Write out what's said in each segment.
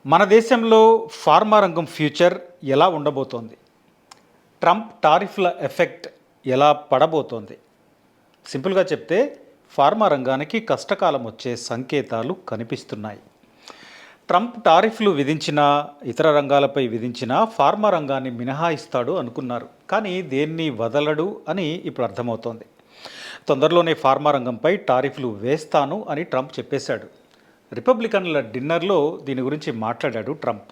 మన దేశంలో ఫార్మా రంగం ఫ్యూచర్ ఎలా ఉండబోతోంది? ట్రంప్ టారిఫ్ల ఎఫెక్ట్ ఎలా పడబోతోంది? సింపుల్గా చెప్తే ఫార్మా రంగానికి కష్టకాలం వచ్చే సంకేతాలు కనిపిస్తున్నాయి. ట్రంప్ టారిఫ్లు విధించినా, ఇతర రంగాలపై విధించినా ఫార్మా రంగాన్ని మినహాయిస్తాడు అనుకున్నారు. కానీ దేన్ని వదలడు అని ఇప్పుడు అర్థమవుతోంది. తొందరలోనే ఫార్మా రంగంపై టారిఫ్లు వేస్తాను అని ట్రంప్ చెప్పేశాడు. రిపబ్లికన్ల డిన్నర్లో దీని గురించి మాట్లాడాడు ట్రంప్.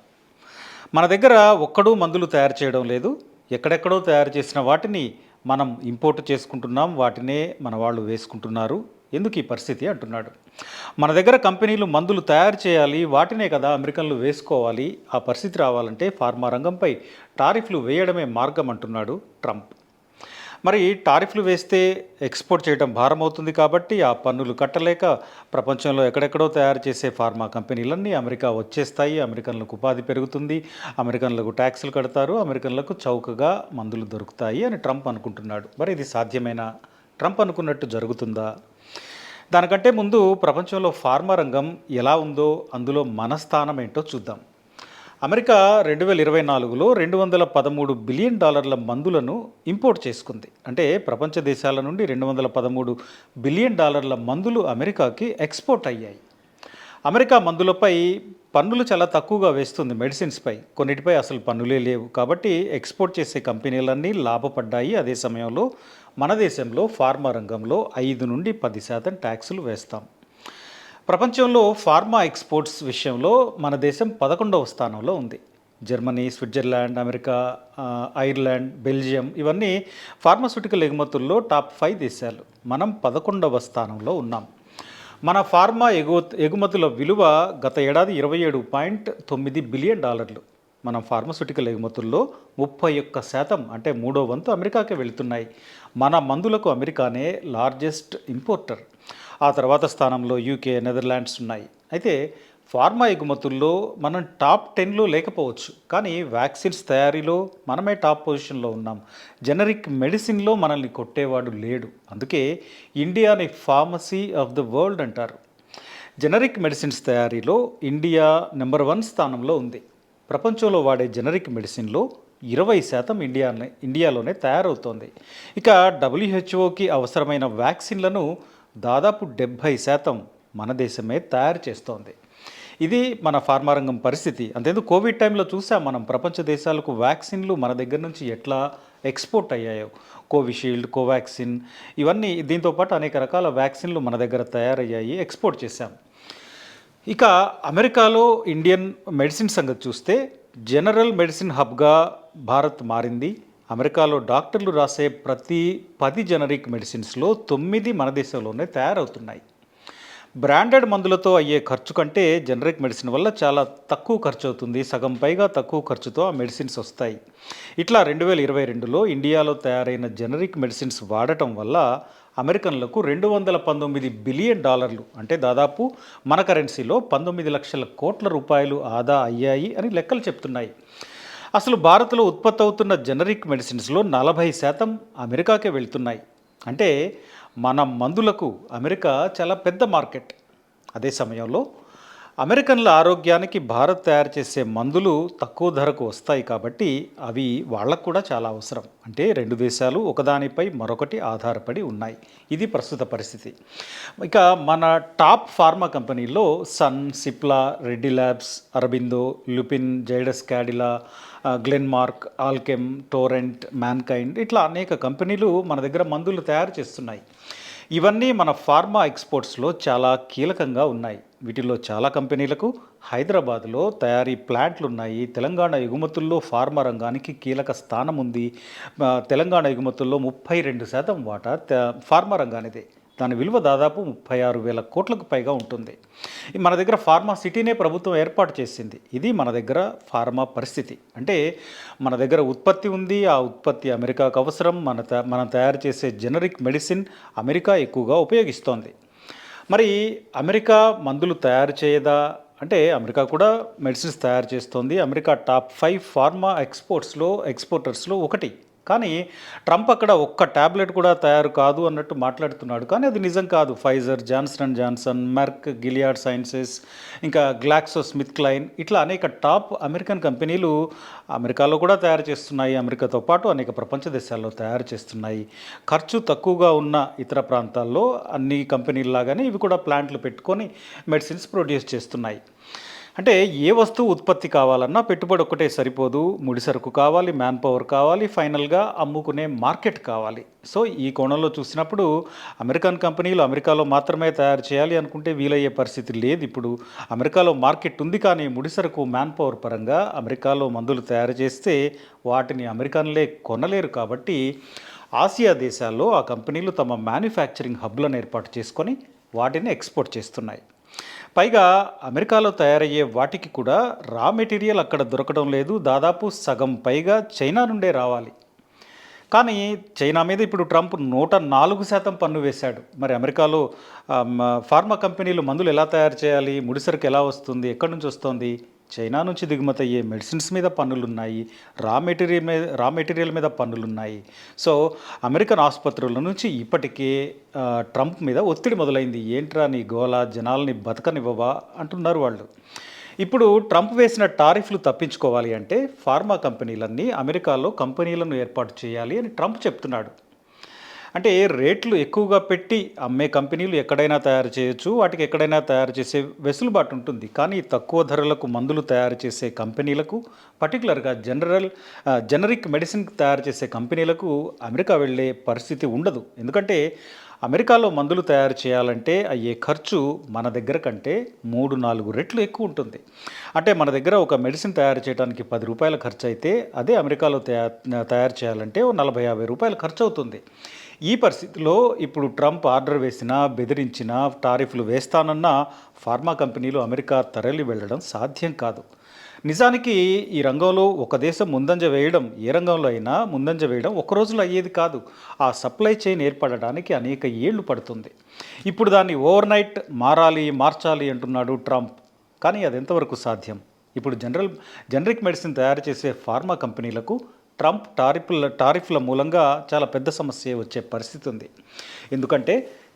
మన దగ్గర ఒక్కడూ మందులు తయారు చేయడం లేదు, ఎక్కడెక్కడో తయారు చేసిన వాటిని మనం ఇంపోర్ట్ చేసుకుంటున్నాం, వాటినే మన వాళ్ళు వేసుకుంటున్నారు, ఎందుకు ఈ పరిస్థితి అంటున్నాడు. మన దగ్గర కంపెనీలు మందులు తయారు చేయాలి, వాటినే కదా అమెరికన్లు వేసుకోవాలి. ఆ పరిస్థితి రావాలంటే ఫార్మా రంగంపై టారిఫ్లు వేయడమే మార్గం అంటున్నాడు ట్రంప్. మరి టారిఫ్లు వేస్తే ఎక్స్పోర్ట్ చేయడం భారం అవుతుంది కాబట్టి ఆ పన్నులు కట్టలేక ప్రపంచంలో ఎక్కడెక్కడో తయారు చేసే ఫార్మా కంపెనీలన్నీ అమెరికా వచ్చేస్తాయి. అమెరికన్లకు ఉపాధి పెరుగుతుంది, అమెరికన్లకు ట్యాక్సులు కడతారు, అమెరికన్లకు చౌకగా మందులు దొరుకుతాయి అని ట్రంప్ అనుకుంటున్నాడు. మరి ఇది సాధ్యమేనా? ట్రంప్ అనుకున్నట్టు జరుగుతుందా? దానికంటే ముందు ప్రపంచంలో ఫార్మా రంగం ఎలా ఉందో, అందులో మన స్థానం ఏంటో చూద్దాం. అమెరికా 2024లో $213 బిలియన్ మందులను ఇంపోర్ట్ చేసుకుంది. అంటే ప్రపంచ దేశాల నుండి $213 బిలియన్ మందులు అమెరికాకి ఎక్స్పోర్ట్ అయ్యాయి. అమెరికా మందులపై పన్నులు చాలా తక్కువగా వేస్తుంది. మెడిసిన్స్పై కొన్నిటిపై అసలు పన్నులే లేవు. కాబట్టి ఎక్స్పోర్ట్ చేసే కంపెనీలన్నీ లాభపడ్డాయి. అదే సమయంలో మన దేశంలో ఫార్మా రంగంలో 5 నుండి 10% ట్యాక్సులు వేస్తాం. ప్రపంచంలో ఫార్మా ఎక్స్పోర్ట్స్ విషయంలో మన దేశం 11వ స్థానంలో ఉంది. Germany, Switzerland, America, Ireland, Belgium ఇవన్నీ ఫార్మాస్యూటికల్ ఎగుమతుల్లో టాప్ 5 దేశాలు. మనం 11వ స్థానంలో ఉన్నాం. మన ఫార్మా ఎగుమతుల విలువ గత ఏడాది $27.9 బిలియన్. మనం ఫార్మాస్యూటికల్ ఎగుమతుల్లో 31% అంటే 3వ వంతు అమెరికాకే వెళుతున్నాయి. మన మందులకు అమెరికానే లార్జెస్ట్ ఇంపోర్టర్. ఆ తర్వాత స్థానంలో యూకే, నెదర్లాండ్స్ ఉన్నాయి. అయితే ఫార్మా ఎగుమతుల్లో మనం టాప్ 10లో లేకపోవచ్చు, కానీ వ్యాక్సిన్స్ తయారీలో మనమే టాప్ పొజిషన్లో ఉన్నాం. జెనరిక్ మెడిసిన్లో మనల్ని కొట్టేవాడు లేడు. అందుకే ఇండియాని ఫార్మసీ ఆఫ్ ద వరల్డ్ అంటారు. జెనరిక్ మెడిసిన్స్ తయారీలో ఇండియా నెంబర్ 1 స్థానంలో ఉంది. ప్రపంచంలో వాడే జెనరిక్ మెడిసిన్లో 20% ఇండియాలోనే తయారవుతోంది. ఇక WHO అవసరమైన వ్యాక్సిన్లను దాదాపు 70% మన దేశమే తయారు చేస్తోంది. ఇది మన ఫార్మా రంగం పరిస్థితి. అంతేందుకు కోవిడ్ టైంలో చూసాం మనం ప్రపంచ దేశాలకు వ్యాక్సిన్లు మన దగ్గర నుంచి ఎట్లా ఎక్స్పోర్ట్ అయ్యాయో. కోవిషీల్డ్, కోవాక్సిన్ ఇవన్నీ, దీంతోపాటు అనేక రకాల వ్యాక్సిన్లు మన దగ్గర తయారయ్యాయి, ఎక్స్పోర్ట్ చేశాం. ఇక అమెరికాలో ఇండియన్ మెడిసిన్ సంగతి చూస్తే జనరల్ మెడిసిన్ హబ్గా భారత్ మారింది. అమెరికాలో డాక్టర్లు రాసే ప్రతి 10 జనరిక్ మెడిసిన్స్లో 9 మన దేశంలోనే తయారవుతున్నాయి. బ్రాండెడ్ మందులతో అయ్యే ఖర్చు కంటే జనరిక్ మెడిసిన్ వల్ల చాలా తక్కువ ఖర్చు అవుతుంది. సగం పైగా తక్కువ ఖర్చుతో ఆ మెడిసిన్స్ వస్తాయి. ఇట్లా 2022లో ఇండియాలో తయారైన జనరిక్ మెడిసిన్స్ వాడటం వల్ల అమెరికన్లకు $219 బిలియన్ అంటే దాదాపు మన కరెన్సీలో 19 లక్షల కోట్ల రూపాయలు ఆదా అయ్యాయి అని లెక్కలు చెప్తున్నాయి. అసలు భారత్లో ఉత్పత్తి అవుతున్న జనరిక్ మెడిసిన్స్లో 40% అమెరికాకే వెళ్తున్నాయి. అంటే మన మందులకు అమెరికా చాలా పెద్ద మార్కెట్. అదే సమయంలో అమెరికన్ల ఆరోగ్యానికి భారత్ తయారు చేసే మందులు తక్కువ ధరకు వస్తాయి కాబట్టి అవి వాళ్ళకు కూడా చాలా అవసరం. అంటే 2 దేశాలు ఒకదానిపై మరొకటి ఆధారపడి ఉన్నాయి. ఇది ప్రస్తుత పరిస్థితి. ఇక మన టాప్ ఫార్మా కంపెనీల్లో సన్, సిప్లా, రెడ్డి ల్యాబ్స్, అరబిందో, లుపిన్, జైడస్ క్యాడిలా, గ్లెన్మార్క్, ఆల్కెమ్, టోరెంట్, మ్యాన్కైండ్ ఇట్లా అనేక కంపెనీలు మన దగ్గర మందులు తయారు చేస్తున్నాయి. ఇవన్నీ మన ఫార్మా ఎక్స్పోర్ట్స్లో చాలా కీలకంగా ఉన్నాయి. వీటిల్లో చాలా కంపెనీలకు హైదరాబాద్లో తయారీ ప్లాంట్లు ఉన్నాయి. తెలంగాణ ఎగుమతుల్లో ఫార్మా రంగానికి కీలక స్థానం ఉంది. తెలంగాణ ఎగుమతుల్లో 32% వాటా ఫార్మా రంగానిదే. దాని విలువ దాదాపు 36,000 కోట్లకు పైగా ఉంటుంది. మన దగ్గర ఫార్మా సిటీనే ప్రభుత్వం ఏర్పాటు చేసింది. ఇది మన దగ్గర ఫార్మా పరిస్థితి. అంటే మన దగ్గర ఉత్పత్తి ఉంది, ఆ ఉత్పత్తి అమెరికాకు అవసరం. మనం తయారు చేసే జెనరిక్ మెడిసిన్ అమెరికా ఎక్కువగా ఉపయోగిస్తోంది. మరి అమెరికా మందులు తయారు చేయదా అంటే అమెరికా కూడా మెడిసిన్స్ తయారు చేస్తోంది. అమెరికా టాప్ 5 ఫార్మా ఎక్స్పోర్టర్స్లో ఒకటి. కానీ ట్రంప్ అక్కడ ఒక్క టాబ్లెట్ కూడా తయారు కాదు అన్నట్టు మాట్లాడుతున్నాడు. కానీ అది నిజం కాదు. Pfizer, Johnson and Johnson, Merck, Gilead sciences, ఇంకా గ్లాక్సో స్మిత్ క్లైన్ ఇట్లా అనేక టాప్ అమెరికన్ కంపెనీలు అమెరికాలో కూడా తయారు చేస్తున్నాయి. అమెరికాతో పాటు అనేక ప్రపంచ దేశాల్లో తయారు చేస్తున్నాయి. ఖర్చు తక్కువగా ఉన్న ఇతర ప్రాంతాల్లో అన్ని కంపెనీల్లాగానే ఇవి కూడా ప్లాంట్లు పెట్టుకొని మెడిసిన్స్ ప్రొడ్యూస్ చేస్తున్నాయి. అంటే ఏ వస్తువు ఉత్పత్తి కావాలన్నా పెట్టుబడి ఒక్కటే సరిపోదు. ముడి సరుకు కావాలి, మ్యాన్ పవర్ కావాలి, ఫైనల్గా అమ్ముకునే మార్కెట్ కావాలి. సో ఈ కోణంలో చూసినప్పుడు అమెరికన్ కంపెనీలు అమెరికాలో మాత్రమే తయారు చేయాలి అనుకుంటే వీలయ్యే పరిస్థితి లేదు. ఇప్పుడు అమెరికాలో మార్కెట్ ఉంది, కానీ ముడి సరుకు, మ్యాన్ పవర్ పరంగా అమెరికాలో మందులు తయారు చేస్తే వాటిని అమెరికన్లే కొనలేరు. కాబట్టి ఆసియా దేశాల్లో ఆ కంపెనీలు తమ మ్యానుఫ్యాక్చరింగ్ హబ్లను ఏర్పాటు చేసుకొని వాటిని ఎక్స్పోర్ట్ చేస్తున్నాయి. పైగా అమెరికాలో తయారయ్యే వాటికి కూడా రా మెటీరియల్ అక్కడ దొరకడం లేదు. దాదాపు సగం పైగా చైనా నుండే రావాలి. కానీ చైనా మీద ఇప్పుడు ట్రంప్ 104% పన్ను వేశాడు. మరి అమెరికాలో ఫార్మా కంపెనీలు మందులు ఎలా తయారు చేయాలి, ముడిసరుకు ఎలా వస్తుంది, ఎక్కడి నుంచి వస్తుంది? చైనా నుంచి దిగుమతి అయ్యే మెడిసిన్స్ మీద పన్నులున్నాయి, రా మెటీరియల్ మీద పన్నులున్నాయి. సో అమెరికన్ ఆసుపత్రుల నుంచి ఇప్పటికే ట్రంప్ మీద ఒత్తిడి మొదలైంది. ఏంట్రా నీ గోల, జనాల్ని బతకనివ్వవా అంటున్నారు వాళ్ళు. ఇప్పుడు ట్రంప్ వేసిన టారిఫ్లు తప్పించుకోవాలి అంటే ఫార్మా కంపెనీలన్నీ అమెరికాలో కంపెనీలను ఏర్పాటు చేయాలి అని ట్రంప్ చెప్తున్నాడు. అంటే రేట్లు ఎక్కువగా పెట్టి అమ్మే కంపెనీలు ఎక్కడైనా తయారు చేయొచ్చు, వాటికి ఎక్కడైనా తయారు చేసే వెసులుబాటు ఉంటుంది. కానీ తక్కువ ధరలకు మందులు తయారు చేసే కంపెనీలకు, పర్టికులర్గా జనరిక్ మెడిసిన్ తయారు చేసే కంపెనీలకు అమెరికా వెళ్ళే పరిస్థితి ఉండదు. ఎందుకంటే అమెరికాలో మందులు తయారు చేయాలంటే అయ్యే ఖర్చు మన దగ్గర కంటే 3-4 రెట్లు ఎక్కువ ఉంటుంది. అంటే మన దగ్గర ఒక మెడిసిన్ తయారు చేయడానికి ₹10 ఖర్చు అయితే అదే అమెరికాలో తయారు చేయాలంటే ఓ ₹40-50 ఖర్చు అవుతుంది. ఈ పరిస్థితిలో ఇప్పుడు ట్రంప్ ఆర్డర్ వేసినా, బెదిరించినా, టారిఫ్లు వేస్తానన్నా ఫార్మా కంపెనీలు అమెరికా తరలి వెళ్ళడం సాధ్యం కాదు. నిజానికి ఈ రంగంలో ఒక దేశం ముందంజ వేయడం, ఏ రంగంలో అయినా ముందంజ వేయడం ఒక రోజులో అయ్యేది కాదు. ఆ సప్లై చైన్ ఏర్పడడానికి అనేక ఏళ్లు పడుతుంది. ఇప్పుడు దాన్ని ఓవర్నైట్ మార్చాలి అంటున్నాడు ట్రంప్. కానీ అది ఎంతవరకు సాధ్యం? ఇప్పుడు జనరిక్ మెడిసిన్ తయారు చేసే ఫార్మా కంపెనీలకు ట్రంప్ టారిఫ్ల మూలంగా చాలా పెద్ద సమస్య వచ్చే పరిస్థితి ఉంది. ఎందుకంటే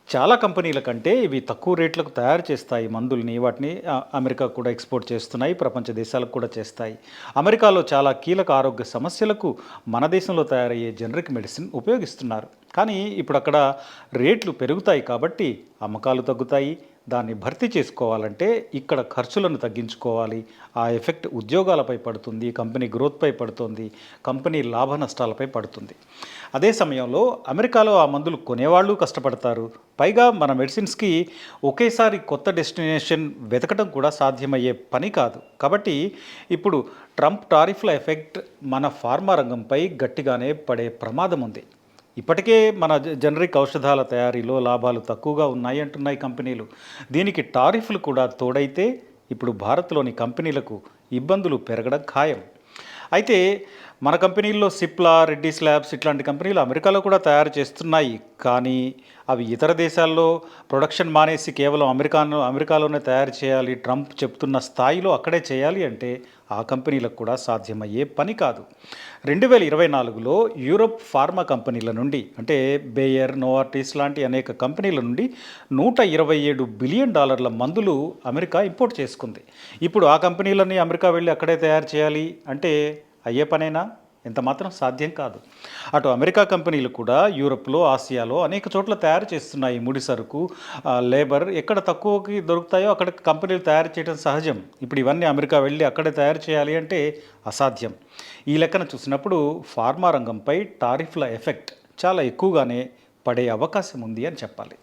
చాలా కంపెనీల కంటే ఇవి తక్కువ రేట్లకు తయారు చేస్తాయి మందుల్ని, వాటిని అమెరికా కూడా ఎక్స్పోర్ట్ చేస్తున్నాయి, ప్రపంచ దేశాలకు కూడా చేస్తాయి. అమెరికాలో చాలా కీలక ఆరోగ్య సమస్యలకు మన దేశంలో తయారయ్యే జనరిక్ మెడిసిన్ ఉపయోగిస్తున్నారు. కానీ ఇప్పుడు అక్కడ రేట్లు పెరుగుతాయి కాబట్టి అమ్మకాలు తగ్గుతాయి. దాన్ని భర్తీ చేసుకోవాలంటే ఇక్కడ ఖర్చులను తగ్గించుకోవాలి. ఆ ఎఫెక్ట్ ఉద్యోగాలపై పడుతుంది, కంపెనీ గ్రోత్పై పడుతుంది, కంపెనీ లాభ నష్టాలపై పడుతుంది. అదే సమయంలో అమెరికాలో ఆ మందులు కొనేవాళ్ళు కష్టపడతారు. పైగా మన మెడిసిన్స్కి ఒకేసారి కొత్త డెస్టినేషన్ వెతకడం కూడా సాధ్యమయ్యే పని కాదు. కాబట్టి ఇప్పుడు ట్రంప్ టారిఫ్ల ఎఫెక్ట్ మన ఫార్మా రంగంపై గట్టిగానే పడే ప్రమాదం ఉంది. ఇప్పటికే మన జనరిక్ ఔషధాల తయారీలో లాభాలు తక్కువగా ఉన్నాయి అంటున్నాయి కంపెనీలు. దీనికి టారిఫ్లు కూడా తోడైతే ఇప్పుడు భారత్లోని కంపెనీలకు ఇబ్బందులు పెరగడం ఖాయం. అయితే మన కంపెనీల్లో సిప్లా, రెడ్డీస్ ల్యాబ్స్ ఇట్లాంటి కంపెనీలు అమెరికాలో కూడా తయారు చేస్తున్నాయి. కానీ అవి ఇతర దేశాల్లో ప్రొడక్షన్ మానేసి కేవలం అమెరికాలోనే తయారు చేయాలి, ట్రంప్ చెప్తున్న స్థాయిలో అక్కడే చేయాలి అంటే ఆ కంపెనీలకు కూడా సాధ్యమయ్యే పని కాదు. 2024లో యూరోప్ ఫార్మా కంపెనీల నుండి, అంటే బేయర్, నోవార్టిస్ లాంటి అనేక కంపెనీల నుండి $127 బిలియన్ మందులు అమెరికా ఇంపోర్ట్ చేసుకుంది. ఇప్పుడు ఆ కంపెనీలన్నీ అమెరికా వెళ్ళి అక్కడే తయారు చేయాలి అంటే అయ్యే పనేనా? ఎంత మాత్రం సాధ్యం కాదు. అటు అమెరికా కంపెనీలు కూడా యూరప్లో, ఆసియాలో అనేక చోట్ల తయారు చేస్తున్నాయి. ముడి సరుకు, లేబర్ ఎక్కడ తక్కువకి దొరుకుతాయో అక్కడ కంపెనీలు తయారు చేయడం సహజం. ఇప్పుడు ఇవన్నీ అమెరికా వెళ్ళి అక్కడే తయారు చేయాలి అంటే అసాధ్యం. ఈ లెక్కన చూసినప్పుడు ఫార్మా రంగంపై టారిఫ్ల ఎఫెక్ట్ చాలా ఎక్కువగానే పడే అవకాశం ఉంది అని చెప్పాలి.